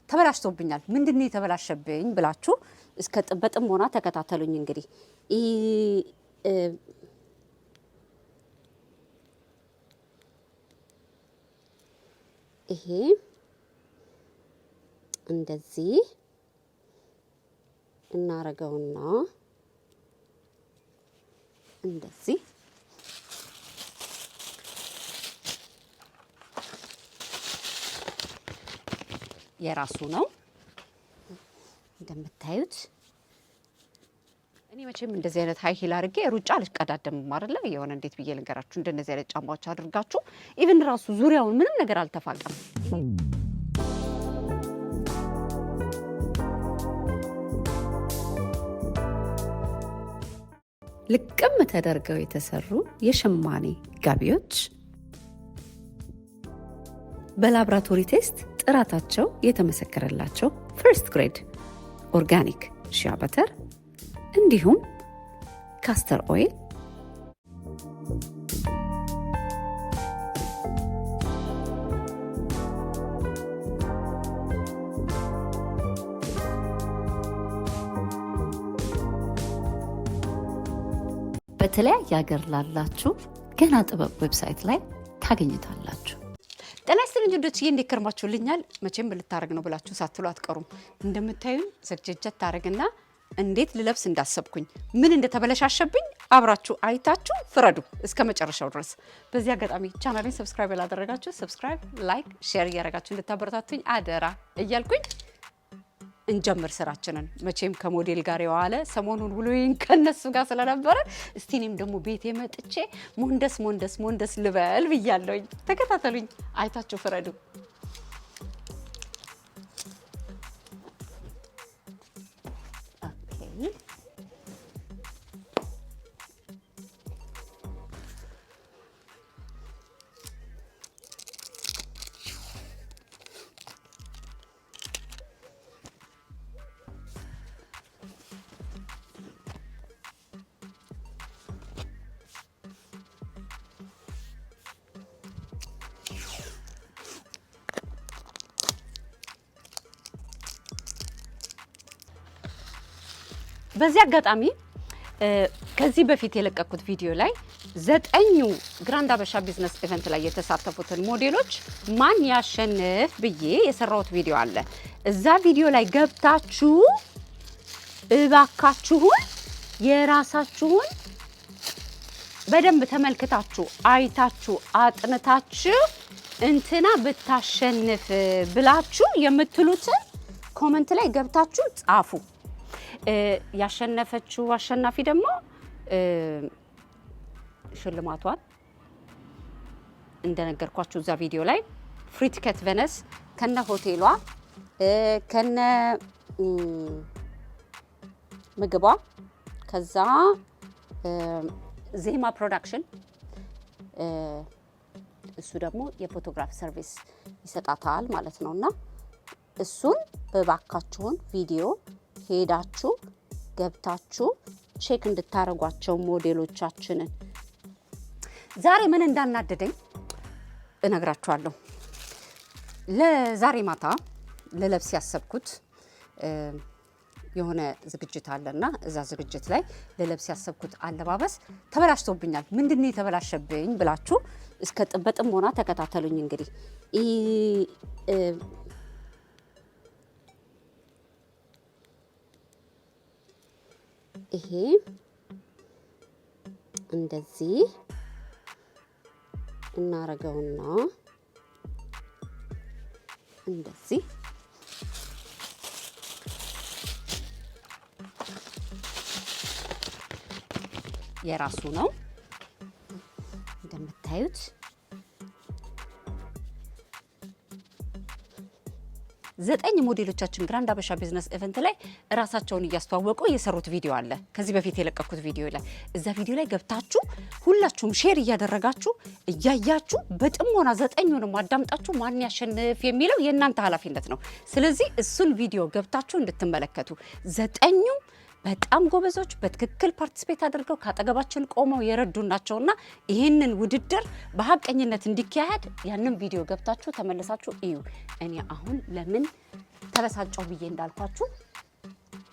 ተበላሽቶብኛል ምንድነው የተበላሸብኝ ብላችሁ እስከ በጥሞና ተከታተሉኝ እንግዲህ ይሄ እንደዚህ እናረጋውና እንደዚህ የራሱ ነው እንደምታዩት እኔ መቼም እንደዚህ አይነት ሃይ ሂል አድርጌ ሩጫ አልቀዳደምም አይደለ የሆነ እንዴት ብዬ ልንገራችሁ እንደነዚህ አይነት ጫማዎች አድርጋችሁ ኢቭን ራሱ ዙሪያውን ምንም ነገር አልተፋቀም ልቅም ተደርገው የተሰሩ የሸማኔ ጋቢዎች በላብራቶሪ ቴስት ጥራታቸው የተመሰከረላቸው ፈርስት ግሬድ ኦርጋኒክ ሺያ በተር እንዲሁም ካስተር ኦይል በተለያየ ሀገር ላላችሁ ገና ጥበብ ዌብሳይት ላይ ታገኙታላችሁ። ጤና ይስጥልኝ ወንዶች እንዴት ከርማችሁልኛል? መቼም ልታረግ ነው ብላችሁ ሳትሉ አትቀሩም። እንደምታዩ ዘግጀጀት ታረግና እንዴት ልለብስ እንዳሰብኩኝ ምን እንደተበለሻሸብኝ አብራችሁ አይታችሁ ፍረዱ እስከ መጨረሻው ድረስ። በዚህ አጋጣሚ ቻናሌን ሰብስክራይብ ያላደረጋችሁ ሰብስክራይብ፣ ላይክ፣ ሼር እያደረጋችሁ እንድታበረታቱኝ አደራ እያልኩኝ እንጀምር ስራችንን። መቼም ከሞዴል ጋር የዋለ ሰሞኑን ውሎዬን ከነሱ ጋር ስለነበረ እስቲ እኔም ደግሞ ቤቴ መጥቼ ሞንደስ ልበል ብያለሁኝ። ተከታተሉኝ አይታችሁ ፍረዱ። በዚህ አጋጣሚ ከዚህ በፊት የለቀኩት ቪዲዮ ላይ 9 ግራንድ አበሻ ቢዝነስ ኢቨንት ላይ የተሳተፉትን ሞዴሎች ማን ያሸንፍ ብዬ የሰራሁት ቪዲዮ አለ። እዛ ቪዲዮ ላይ ገብታችሁ እባካችሁን የራሳችሁን በደንብ ተመልክታችሁ አይታችሁ አጥንታችሁ እንትና ብታሸንፍ ብላችሁ የምትሉትን ኮሜንት ላይ ገብታችሁ ጻፉ። ያሸነፈችው አሸናፊ ደግሞ ሽልማቷን እንደነገርኳችሁ እዛ ቪዲዮ ላይ ፍሪ ቲኬት ቬነስ ከነ ሆቴሏ ከነ ምግቧ ከዛ ዜማ ፕሮዳክሽን እሱ ደግሞ የፎቶግራፍ ሰርቪስ ይሰጣታል ማለት ነውና እሱን በባካችሁን ቪዲዮ ሄዳችሁ ገብታችሁ ቼክ እንድታረጓቸው ሞዴሎቻችንን። ዛሬ ምን እንዳናደደኝ እነግራችኋለሁ። ለዛሬ ማታ ለለብስ ያሰብኩት የሆነ ዝግጅት አለና እዛ ዝግጅት ላይ ለለብስ ያሰብኩት አለባበስ ተበላሽቶብኛል ምንድነው የተበላሸብኝ ብላችሁ እስከ በጥሞና ተከታተሉኝ እንግዲህ ይሄ እንደዚህ እናረጋውና እንደዚህ የራሱ ነው እንደምታዩት 9 ሞዴሎቻችን ግራንድ አበሻ ቢዝነስ ኢቨንት ላይ ራሳቸውን እያስተዋወቁ የሰሩት ቪዲዮ አለ። ከዚህ በፊት የለቀኩት ቪዲዮ ላይ እዛ ቪዲዮ ላይ ገብታችሁ ሁላችሁም ሼር እያደረጋችሁ እያያችሁ በጥሞና 9ኙንም አዳምጣችሁ ማን ያሸንፍ የሚለው የእናንተ ኃላፊነት ነው። ስለዚህ እሱን ቪዲዮ ገብታችሁ እንድትመለከቱ 9ኙም በጣም ጎበዞች በትክክል ፓርቲሲፔት አድርገው ካጠገባችን ቆመው የረዱን ናቸውና ይሄንን ውድድር በሐቀኝነት እንዲካሄድ ያንን ቪዲዮ ገብታችሁ ተመለሳችሁ እዩ። እኔ አሁን ለምን ተበሳጨው ብዬ እንዳልኳችሁ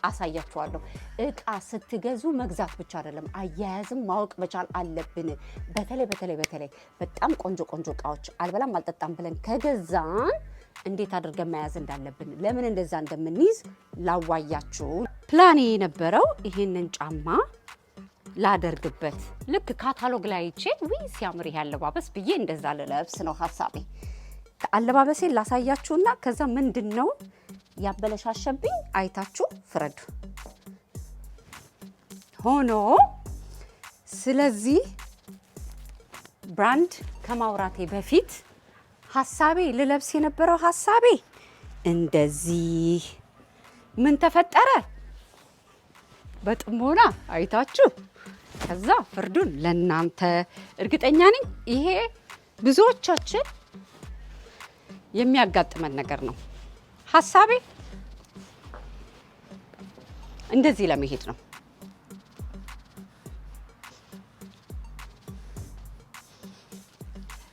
አሳያችኋለሁ። እቃ ስትገዙ መግዛት ብቻ አይደለም አያያዝም ማወቅ መቻል አለብን። በተለይ በጣም ቆንጆ እቃዎች አልበላም አልጠጣም ብለን ከገዛን እንዴት አድርገን መያዝ እንዳለብን ለምን እንደዛ እንደምንይዝ ላዋያችሁ። ፕላኔ የነበረው ይሄንን ጫማ ላደርግበት ልክ ካታሎግ ላይ አይቼ ሲያምር ይሄ አለባበስ ብዬ እንደዛ ልለብስ ነው ሐሳቤ። አለባበሴን ላሳያችሁና ከዛ ምንድነው ያበለሻሸብኝ አይታችሁ ፍረዱ። ሆኖ ስለዚህ ብራንድ ከማውራቴ በፊት ሐሳቤ ልለብስ የነበረው ሐሳቤ እንደዚህ ምን ተፈጠረ በጥሞና አይታችሁ ከዛ ፍርዱን ለናንተ። እርግጠኛ ነኝ ይሄ ብዙዎቻችን የሚያጋጥመን ነገር ነው። ሐሳቤ እንደዚህ ለመሄድ ነው።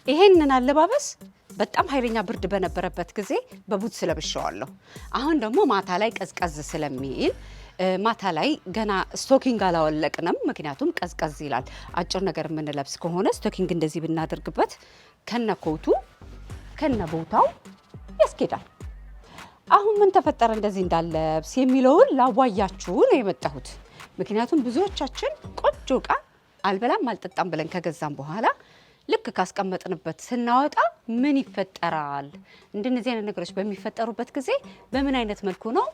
ይሄንን አለባበስ በጣም ኃይለኛ ብርድ በነበረበት ጊዜ በቡት ስለብሻዋለሁ። አሁን ደግሞ ማታ ላይ ቀዝቀዝ ስለሚል ማታ ላይ ገና ስቶኪንግ አላወለቅንም፣ ምክንያቱም ቀዝቀዝ ይላል። አጭር ነገር የምንለብስ ከሆነ ስቶኪንግ እንደዚህ ብናደርግበት ከነ ኮቱ ከነ ቦታው ያስኬዳል። አሁን ምን ተፈጠረ እንደዚህ እንዳለብስ የሚለውን ላዋያችሁ ነው የመጣሁት። ምክንያቱም ብዙዎቻችን ቆንጆ እቃ አልበላም አልጠጣም ብለን ከገዛም በኋላ ልክ ካስቀመጥንበት ስናወጣ ምን ይፈጠራል? እንደነዚህ አይነት ነገሮች በሚፈጠሩበት ጊዜ በምን አይነት መልኩ ነው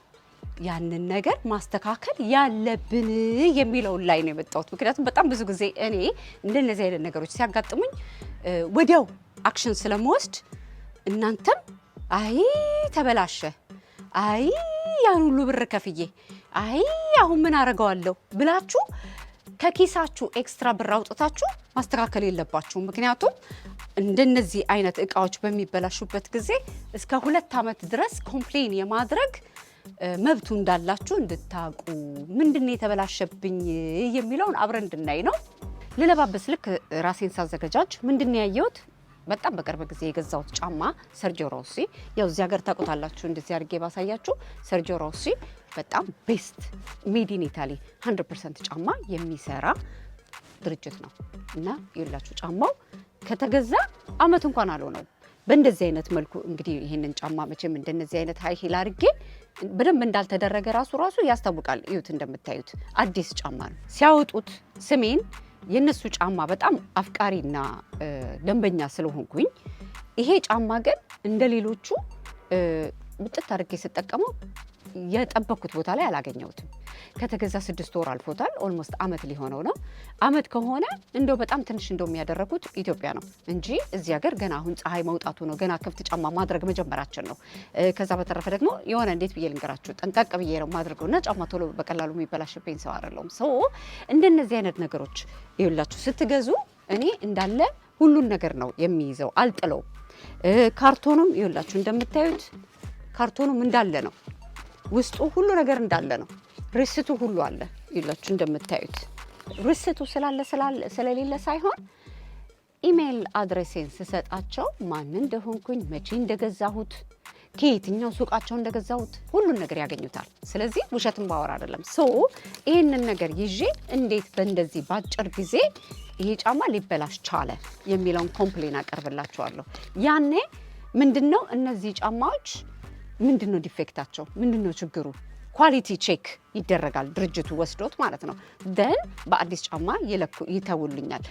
ያንን ነገር ማስተካከል ያለብን የሚለውን ላይ ነው የመጣሁት። ምክንያቱም በጣም ብዙ ጊዜ እኔ እንደነዚህ አይነት ነገሮች ሲያጋጥሙኝ ወዲያው አክሽን ስለምወስድ እናንተም አይ ተበላሸ፣ አይ ያን ሁሉ ብር ከፍዬ አይ አሁን ምን አደርገዋለሁ ብላችሁ ከኪሳችሁ ኤክስትራ ብር አውጥታችሁ ማስተካከል የለባችሁም። ምክንያቱም እንደነዚህ አይነት እቃዎች በሚበላሹበት ጊዜ እስከ 2 ዓመት ድረስ ኮምፕሌን የማድረግ መብቱ እንዳላችሁ እንድታቁ። ምንድነው የተበላሸብኝ የሚለውን አብረን እንድናይ ነው። ልለባበስ ልክ ራሴን ሳዘጋጃጅ ምንድነው ያየሁት? በጣም በቅርብ ጊዜ የገዛሁት ጫማ ሰርጂዮ ሮሲ። ያው እዚህ ሀገር ታውቁታላችሁ፣ እንደዚህ አድርጌ ባሳያችሁ። ሰርጂዮ ሮሲ በጣም ቤስት ሜድ ኢን ኢታሊ 100% ጫማ የሚሰራ ድርጅት ነው እና ይኸውላችሁ ጫማው ከተገዛ አመት እንኳን አልሆነው። በእንደዚህ አይነት መልኩ እንግዲህ ይሄንን ጫማ መቼም እንደነዚህ አይነት ሃይ ሂል አድርጌ በደንብ እንዳልተደረገ ራሱ ያስታውቃል። እዩት፣ እንደምታዩት አዲስ ጫማ ነው። ሲያወጡት ስሜን የነሱ ጫማ በጣም አፍቃሪና ደንበኛ ስለሆንኩኝ ይሄ ጫማ ግን እንደሌሎቹ ብጥት አድርጌ ስጠቀመው የጠበኩት ቦታ ላይ አላገኘሁትም። ከተገዛ 6 ወር አልፎታል። ኦልሞስት አመት ሊሆነው ነው። አመት ከሆነ እንደው በጣም ትንሽ የሚያደረኩት ኢትዮጵያ ነው እንጂ እዚህ ሀገር ገና አሁን ፀሐይ መውጣቱ ነው። ገና ክፍት ጫማ ማድረግ መጀመራችን ነው። ከዛ በተረፈ ደግሞ የሆነ እንዴት ብዬ ልንገራችሁ፣ ጠንቀቅ ብዬ ነው ማድረግና ጫማ ቶሎ በቀላሉ የሚበላሽብኝ ሰው አይደለሁም። እንደነዚህ አይነት ነገሮች ይኸውላችሁ ስትገዙ እኔ እንዳለ ሁሉን ነገር ነው የሚይዘው፣ አልጥለው። ካርቶኑም ይኸውላችሁ እንደምታዩት ካርቶኑም እንዳለ ነው። ውስጡ ሁሉ ነገር እንዳለ ነው። ሪሲቱ ሁሉ አለ። ይላችሁ እንደምታዩት ሪሲቱ ስለሌለ ሳይሆን ኢሜል አድሬሴን ስሰጣቸው ማን እንደሆንኩኝ፣ መቼ እንደገዛሁት፣ ከየትኛው ሱቃቸው እንደገዛሁት ሁሉን ነገር ያገኙታል። ስለዚህ ውሸትን ባወራ አይደለም። ይሄንን ነገር ይዤ እንዴት በእንደዚህ ባጭር ጊዜ ይሄ ጫማ ሊበላሽ ቻለ የሚለውን ኮምፕሌን አቀርብላችኋለሁ። ያኔ ምንድነው እነዚህ ጫማዎች ምንድነው ዲፌክታቸው? ምንድነው ችግሩ? ኳሊቲ ቼክ ይደረጋል ድርጅቱ ወስዶት ማለት ነው። ደን በአዲስ ጫማ ይተውልኛል።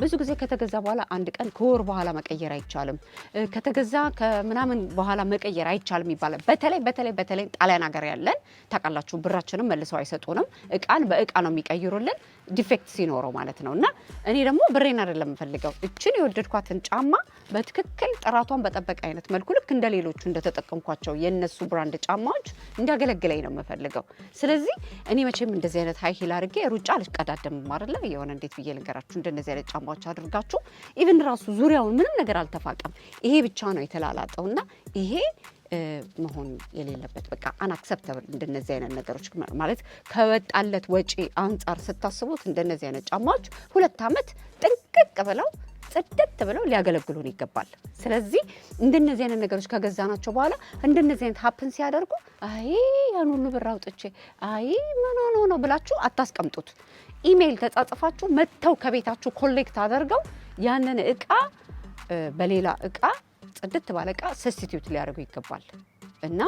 ብዙ ጊዜ ከተገዛ በኋላ አንድ ቀን ከወር በኋላ መቀየር አይቻልም፣ ከተገዛ ከምናምን በኋላ መቀየር አይቻልም ይባላል። በተለይ ጣሊያን ሀገር ያለን ታውቃላችሁ፣ ብራችንም መልሰው አይሰጡንም። እቃን በእቃ ነው የሚቀይሩልን ዲፌክት ሲኖረው ማለት ነው። እና እኔ ደግሞ ብሬን አይደለም የምፈልገው፣ እችን የወደድኳትን ጫማ በትክክል ጥራቷን በጠበቀ አይነት መልኩ ልክ እንደሌሎቹ እንደተጠቀምኳቸው የነሱ ብራንድ ጫማዎች እንዲያገለግለኝ ነው የምፈልገው። ስለዚህ እኔ መቼም እንደዚህ አይነት ሃይ ሂል አድርጌ ሩጫ አልቀዳደምም አይደለ? የሆነ እንዴት ብዬ ልንገራችሁ፣ እንደነዚህ አይነት ጫማዎች አድርጋችሁ ኢቭን ራሱ ዙሪያውን ምንም ነገር አልተፋቀም፣ ይሄ ብቻ ነው የተላላጠውና ይሄ መሆን የሌለበት በቃ አንአክሰፕተብል። እንደነዚህ አይነት ነገሮች ማለት ከወጣለት ወጪ አንጻር ስታስቡት እንደነዚህ አይነት ጫማዎች 2 ዓመት ጥንቅቅ ብለው ጽድት ብለው ሊያገለግሉን ይገባል። ስለዚህ እንደነዚህ አይነት ነገሮች ከገዛናቸው በኋላ እንደነዚህ አይነት ሀፕን ሲያደርጉ አይ ያን ሁሉ ብር አውጥቼ አይ ምን ሆኖ ነው ብላችሁ አታስቀምጡት። ኢሜይል ተጻጽፋችሁ መጥተው ከቤታችሁ ኮሌክት አድርገው ያንን እቃ በሌላ እቃ ጽድት ባለ እቃ ሰብስቲቲዩት ሊያደርጉ ይገባል። እና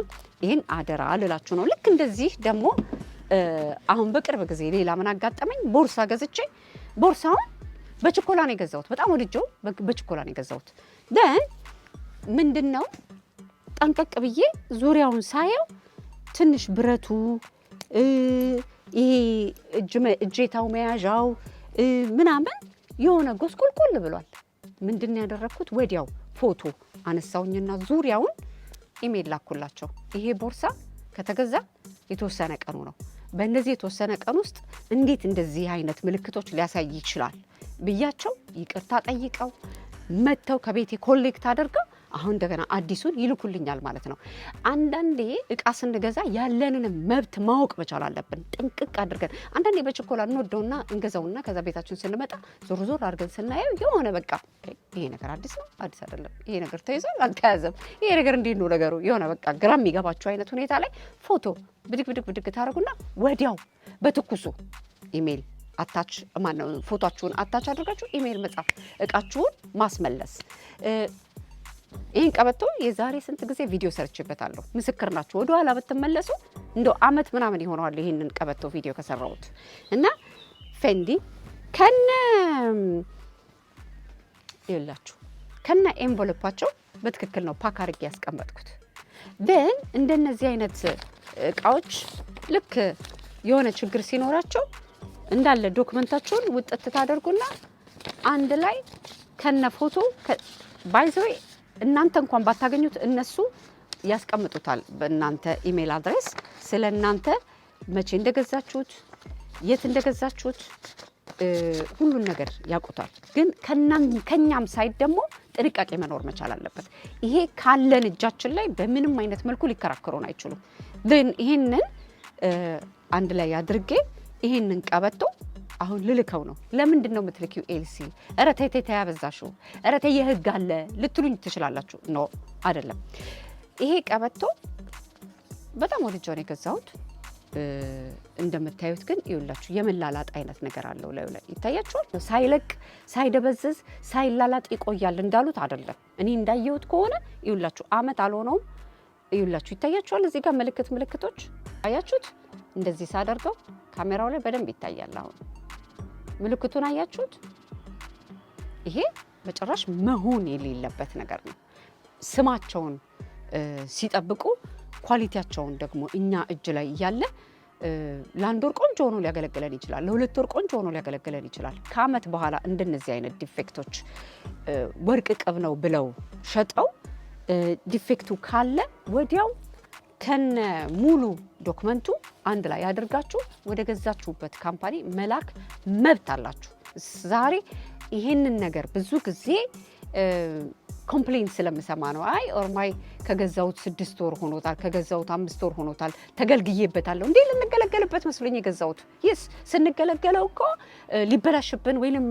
ይህን አደራ ልላችሁ ነው። ልክ እንደዚህ ደግሞ አሁን በቅርብ ጊዜ ሌላ ምን አጋጠመኝ? ቦርሳ ገዝቼ ቦርሳውን በችኮላ ነው የገዛሁት። በጣም ወድጄው በችኮላ ነው የገዛሁት። ደን ምንድነው ጠንቀቅ ብዬ ዙሪያውን ሳየው ትንሽ ብረቱ ይሄ እጄታው መያዣው ምናምን የሆነ ጎስቁልቁል ብሏል። ምንድን ያደረኩት ወዲያው ፎቶ አነሳውኝና ዙሪያውን ኢሜል ላኩላቸው። ይሄ ቦርሳ ከተገዛ የተወሰነ ቀኑ ነው። በእነዚህ የተወሰነ ቀን ውስጥ እንዴት እንደዚህ አይነት ምልክቶች ሊያሳይ ይችላል ብያቸው ይቅርታ ጠይቀው መተው ከቤቴ ኮሌክት አድርገው አሁን እንደገና አዲሱን ይልኩልኛል ማለት ነው። አንዳንዴ እቃ ስንገዛ ያለንን መብት ማወቅ መቻል አለብን፣ ጥንቅቅ አድርገን። አንዳንዴ በችኮላ እንወደውና እንገዛውና ከዛ ቤታችን ስንመጣ ዞር ዞር አድርገን ስናየው የሆነ በቃ ይሄ ነገር አዲስ ነው አዲስ አይደለም፣ ይሄ ነገር ተይዟል አልተያዘም፣ ይሄ ነገር እንዴት ነው ነገሩ፣ የሆነ በቃ ግራ የሚገባቸው አይነት ሁኔታ ላይ ፎቶ ብድግ ታደርጉና ወዲያው በትኩሱ ኢሜል አታች ማነው ፎቶአችሁን አታች አድርጋችሁ ኢሜል መጻፍ፣ እቃችሁን ማስመለስ። ይህን ቀበቶ የዛሬ ስንት ጊዜ ቪዲዮ ሰርችበታለሁ፣ ምስክር ናችሁ። ወደ ኋላ ብትመለሱ እንደው አመት ምናምን ይሆነዋል ይህንን ቀበቶ ቪዲዮ ከሰራሁት። እና ፌንዲ ከነ ኤንቨሎፓቸው በትክክል ነው ፓክ አድርጌ ያስቀመጥኩት። ግን እንደነዚህ አይነት እቃዎች ልክ የሆነ ችግር ሲኖራቸው እንዳለ ዶክመንታቸውን ውጥት ታደርጉና አንድ ላይ ከነ ፎቶ ባይዘዌ እናንተ እንኳን ባታገኙት እነሱ ያስቀምጡታል በእናንተ ኢሜል አድሬስ። ስለ እናንተ መቼ እንደገዛችሁት፣ የት እንደገዛችሁት ሁሉን ነገር ያውቁታል። ግን ከኛም ሳይድ ደግሞ ጥንቃቄ መኖር መቻል አለበት። ይሄ ካለን እጃችን ላይ በምንም አይነት መልኩ ሊከራከሩን አይችሉም። ግን ይሄንን አንድ ላይ አድርጌ ይሄንን ቀበቶ አሁን ልልከው ነው። ለምንድን ነው የምትልኪው ኤልሲ? ኧረ ተይ ያበዛሽው፣ ኧረ ተይ የህግ አለ ልትሉኝ ትችላላችሁ። ኖ አይደለም። ይሄ ቀበቶ በጣም ወድጄው ነው የገዛሁት። እንደምታዩት ግን ይኸውላችሁ የመላላጥ አይነት ነገር አለው ላዩ ላይ ይታያችኋል። ሳይለቅ ሳይደበዝዝ ሳይላላጥ ይቆያል እንዳሉት አይደለም። እኔ እንዳየሁት ከሆነ ይኸውላችሁ አመት አልሆነውም። ይኸውላችሁ ይታያችኋል እዚህ ጋር ምልክቶች አያችሁት? እንደዚህ ሳደርገው ካሜራው ላይ በደንብ ይታያል። አሁን ምልክቱን አያችሁት? ይሄ በጭራሽ መሆን የሌለበት ነገር ነው። ስማቸውን ሲጠብቁ ኳሊቲያቸውን ደግሞ እኛ እጅ ላይ እያለ ለአንድ ወር ቆንጆ ሆኖ ሊያገለግለን ይችላል፣ ለሁለት ወር ቆንጆ ሆኖ ሊያገለግለን ይችላል። ከአመት በኋላ እንደነዚህ አይነት ዲፌክቶች ወርቅ ቅብ ነው ብለው ሸጠው ዲፌክቱ ካለ ወዲያው ከነ ሙሉ ዶክመንቱ አንድ ላይ ያደርጋችሁ ወደ ገዛችሁበት ካምፓኒ መላክ መብት አላችሁ። ዛሬ ይሄንን ነገር ብዙ ጊዜ ኮምፕሌን ስለምሰማ ነው። አይ ኦርማይ ከገዛውት 6 ወር ሆኖታል፣ ከገዛውት 5 ወር ሆኖታል፣ ተገልግዬበታለሁ። እንዴ ልንገለገልበት መስሎኝ የገዛውት። ይስ ስንገለገለው እኮ ሊበላሽብን ወይንም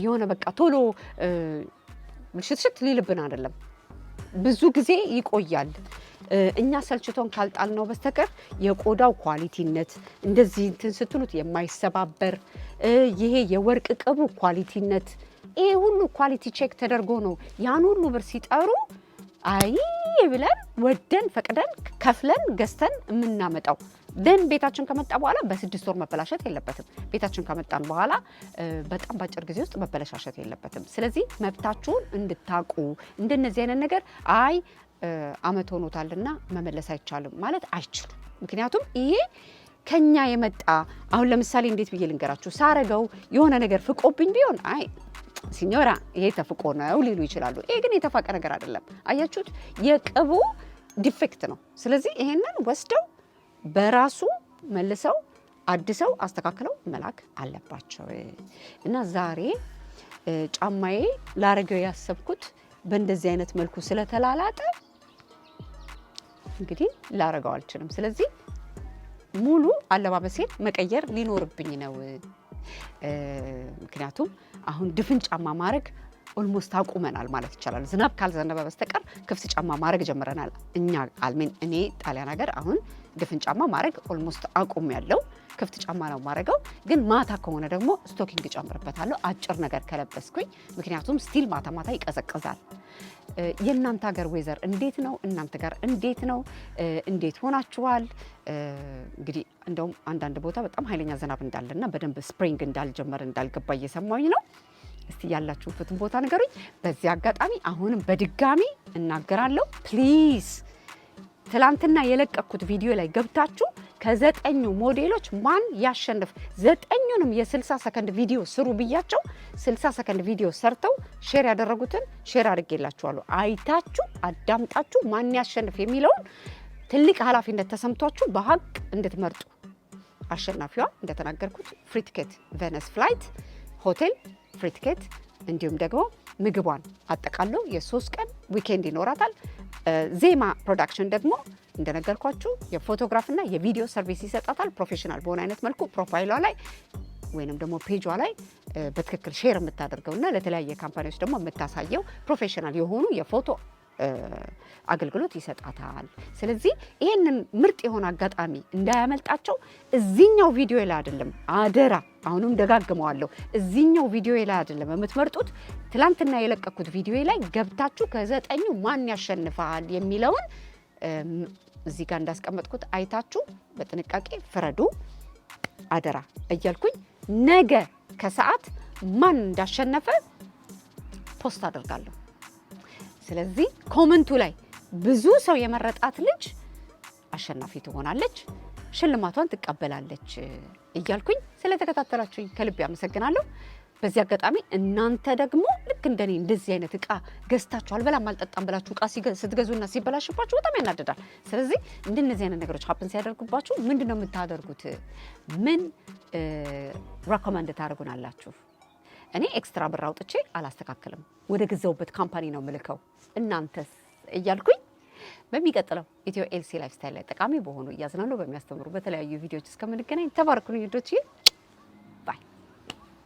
የሆነ በቃ ቶሎ ሽትሽት ሊልብን አይደለም፣ ብዙ ጊዜ ይቆያል። እኛ ሰልችቶን ካልጣልነው በስተቀር የቆዳው ኳሊቲነት እንደዚህ እንትን ስትሉት የማይሰባበር ይሄ የወርቅ ቅቡ ኳሊቲነት ይሄ ሁሉ ኳሊቲ ቼክ ተደርጎ ነው ያን ሁሉ ብር ሲጠሩ አይ ብለን ወደን ፈቅደን ከፍለን ገዝተን የምናመጣው። ደን ቤታችን ከመጣ በኋላ በ6 ወር መበላሸት የለበትም። ቤታችን ከመጣን በኋላ በጣም ባጭር ጊዜ ውስጥ መበላሸት የለበትም። ስለዚህ መብታችሁን እንድታቁ እንደነዚህ አይነት ነገር አይ አመት ሆኖታልና መመለስ አይቻልም ማለት አይችሉም። ምክንያቱም ይሄ ከኛ የመጣ አሁን ለምሳሌ እንዴት ብዬ ልንገራችሁ፣ ሳረገው የሆነ ነገር ፍቆብኝ ቢሆን አይ ሲኞራ ይሄ ተፍቆ ነው ሊሉ ይችላሉ። ይሄ ግን የተፋቀ ነገር አይደለም። አያችሁት? የቅቡ ዲፌክት ነው። ስለዚህ ይሄንን ወስደው በራሱ መልሰው አድሰው አስተካክለው መላክ አለባቸው። እና ዛሬ ጫማዬ ላረገው ያሰብኩት በእንደዚህ አይነት መልኩ ስለተላላጠ እንግዲህ ላረገው አልችልም። ስለዚህ ሙሉ አለባበሴን መቀየር ሊኖርብኝ ነው። ምክንያቱም አሁን ድፍን ጫማ ማድረግ ኦልሞስት አቁመናል ማለት ይቻላል። ዝናብ ካልዘነበ በስተቀር ክፍት ጫማ ማድረግ ጀምረናል። እኔ ጣሊያን ሀገር አሁን ድፍን ጫማ ማድረግ ኦልሞስት አቁም ያለው ክፍት ጫማ ነው ማድረገው። ግን ማታ ከሆነ ደግሞ ስቶኪንግ ጨምርበታለሁ አጭር ነገር ከለበስኩኝ፣ ምክንያቱም ስቲል ማታ ማታ ይቀዘቅዛል። የእናንተ ሀገር ዌዘር እንዴት ነው? እናንተ ጋር እንዴት ነው? እንዴት ሆናችኋል? እንግዲህ እንደውም አንዳንድ ቦታ በጣም ኃይለኛ ዝናብ እንዳለና በደንብ ስፕሪንግ እንዳልጀመረ እንዳልገባ እየሰማኝ ነው። እስቲ ያላችሁበትን ቦታ ንገሩኝ። በዚህ አጋጣሚ አሁንም በድጋሚ እናገራለሁ፣ ፕሊዝ ትላንትና የለቀኩት ቪዲዮ ላይ ገብታችሁ ከ9 ሞዴሎች ማን ያሸንፍ 9ኙንም የ60 ሰከንድ ቪዲዮ ስሩ ብያቸው 60 ሰከንድ ቪዲዮ ሰርተው ሼር ያደረጉትን ሼር አድርጌላችኋለሁ። አይታችሁ አዳምጣችሁ ማን ያሸንፍ የሚለውን ትልቅ ኃላፊነት ተሰምቷችሁ በሀቅ እንድትመርጡ። አሸናፊዋ እንደተናገርኩት ፍሪ ቲኬት ቬነስ ፍላይት ሆቴል ፍሪ ቲኬት፣ እንዲሁም ደግሞ ምግቧን አጠቃለው የ3 ቀን ዊኬንድ ይኖራታል። ዜማ ፕሮዳክሽን ደግሞ እንደነገርኳችሁ የፎቶግራፍና የቪዲዮ ሰርቪስ ይሰጣታል። ፕሮፌሽናል በሆነ አይነት መልኩ ፕሮፋይሏ ላይ ወይንም ደግሞ ፔጇ ላይ በትክክል ሼር የምታደርገውና ለተለያየ ካምፓኒዎች ደግሞ የምታሳየው ፕሮፌሽናል የሆኑ የፎቶ አገልግሎት ይሰጣታል። ስለዚህ ይሄንን ምርጥ የሆነ አጋጣሚ እንዳያመልጣቸው። እዚህኛው ቪዲዮ ላይ አይደለም አደራ፣ አሁንም ደጋግመዋለሁ፣ እዚህኛው ቪዲዮ ላይ አይደለም የምትመርጡት። ትላንትና የለቀኩት ቪዲዮ ላይ ገብታችሁ ከ9ኙ ማን ያሸንፋል የሚለውን እዚህ ጋር እንዳስቀመጥኩት አይታችሁ በጥንቃቄ ፍረዱ አደራ እያልኩኝ ነገ ከሰዓት ማን እንዳሸነፈ ፖስት አደርጋለሁ። ስለዚህ ኮመንቱ ላይ ብዙ ሰው የመረጣት ልጅ አሸናፊ ትሆናለች፣ ሽልማቷን ትቀበላለች እያልኩኝ ስለተከታተላችሁኝ ከልብ ያመሰግናለሁ። በዚህ አጋጣሚ እናንተ ደግሞ ልክ እንደኔ እንደዚህ አይነት እቃ ገዝታችሁ አልበላም አልጠጣም ብላችሁ እቃ ስትገዙና ሲበላሽባችሁ በጣም ያናድዳል። ስለዚህ እንደነዚህ አይነት ነገሮች ሀፕን ሲያደርጉባችሁ ምንድነው የምታደርጉት? ምን ሬኮመንድ ታደርጉናላችሁ? እኔ ኤክስትራ ብር አውጥቼ አላስተካክልም፣ ወደ ገዛውበት ካምፓኒ ነው ምልከው። እናንተስ እያልኩኝ በሚቀጥለው ኢትዮ ኤልሲ ላይፍ ስታይል ላይ ጠቃሚ በሆኑ እያዝናሉ በሚያስተምሩ በተለያዩ ቪዲዮዎች እስከምንገናኝ ተባረኩልኝ ልጆቼ።